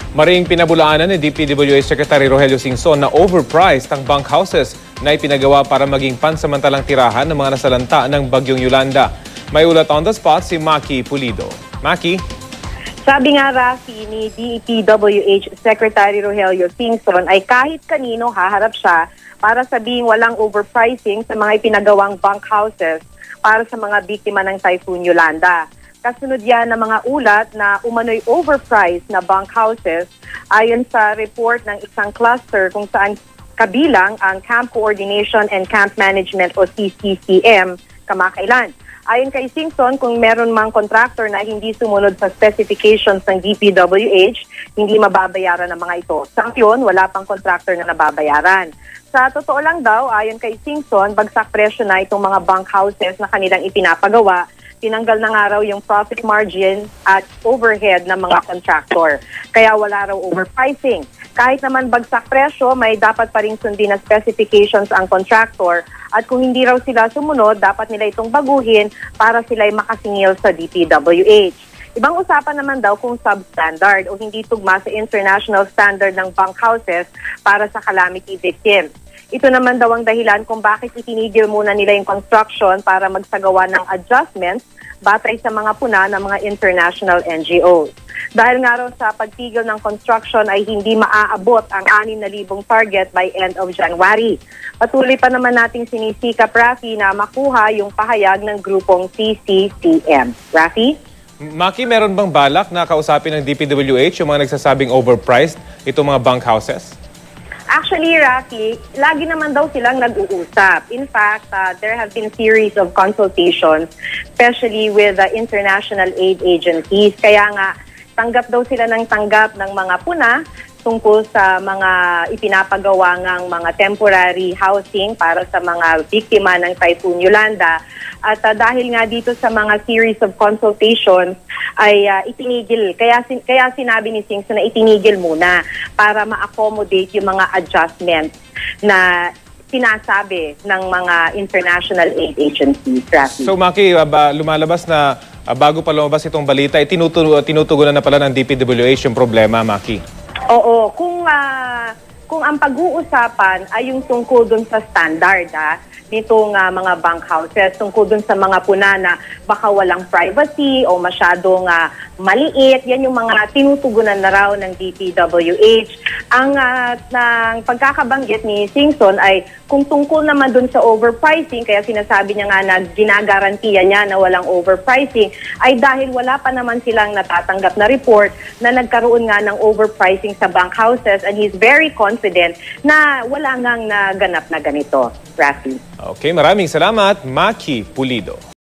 Maring pinabulaanan ni DPWH Secretary Rogelio Singson na overpriced ang bunk houses na ipinagawa para maging pansamantalang tirahan ng mga nasalanta ng Bagyong Yolanda. May ulat on the spot si Maki Pulido. Maki? Sabi nga, Rafi, ni DPWH Secretary Rogelio Singson ay kahit kanino haharap siya para sabihing walang overpricing sa mga ipinagawang bunk houses para sa mga biktima ng Typhoon Yolanda. Kasunod yan ng mga ulat na umano'y overpriced na bunk houses ayon sa report ng isang cluster kung saan kabilang ang Camp Coordination and Camp Management o CCCM kamakailan. Ayon kay Singson, kung meron mang contractor na hindi sumunod sa specifications ng DPWH, hindi mababayaran ng mga ito. Sa ngayon, wala pang contractor na nababayaran. Sa totoo lang daw, ayon kay Singson, bagsak presyo na itong mga bunk houses na kanilang ipinapagawa. Tinanggal na nga raw yung profit margin at overhead ng mga contractor. Kaya wala raw overpricing. Kahit naman bagsak presyo, may dapat pa rin sundin na specifications ang contractor. At kung hindi raw sila sumunod, dapat nila itong baguhin para sila'y makasingil sa DPWH. Ibang usapan naman daw kung substandard o hindi tugma sa international standard ng bunk houses para sa calamity victims. Ito naman daw ang dahilan kung bakit itinigil muna nila yung construction para magsagawa ng adjustments batay sa mga puna ng mga international NGOs. Dahil nga raw sa pagtigil ng construction ay hindi maaabot ang 6,000 target by end of January. Patuloy pa naman nating sinisikap, Rafi, na makuha yung pahayag ng grupong CCCM. Rafi? Maki, meron bang balak na kausapin ng DPWH yung mga nagsasabing overpriced itong mga bunk houses? Actually, Rafi, lagi naman daw silang nag-uusap. In fact, there have been series of consultations, especially with the international aid agencies. Kaya nga, tanggap daw sila ng tanggap ng mga puna tungkol sa mga ipinapagawa ng mga temporary housing para sa mga biktima ng Typhoon Yolanda. At dahil nga dito sa mga series of consultations ay itinigil. Kaya sinabi ni Singson na itinigil muna para ma-accommodate yung mga adjustments na sinasabi ng mga international aid agencies. So Maki, lumalabas na bago pa lumabas itong balita, tinutugunan na pala ng DPWH yung problema, Maki. Oo, kung ang pag-uusapan ay yung tungkol dun sa standard nitong mga bunk houses, tungkol dun sa mga puna na baka walang privacy o masyadong maliit, yan yung mga tinutugunan na raw ng DPWH. Ang pagkakabanggit ni Singson ay kung tungkol naman dun sa overpricing, kaya sinasabi niya nga na ginagarantiya niya na walang overpricing, ay dahil wala pa naman silang natatanggap na report na nagkaroon nga ng overpricing sa bank houses, and he's very confident na wala ngang naganap na ganito. Rafi. Okay, maraming salamat, Maki Pulido.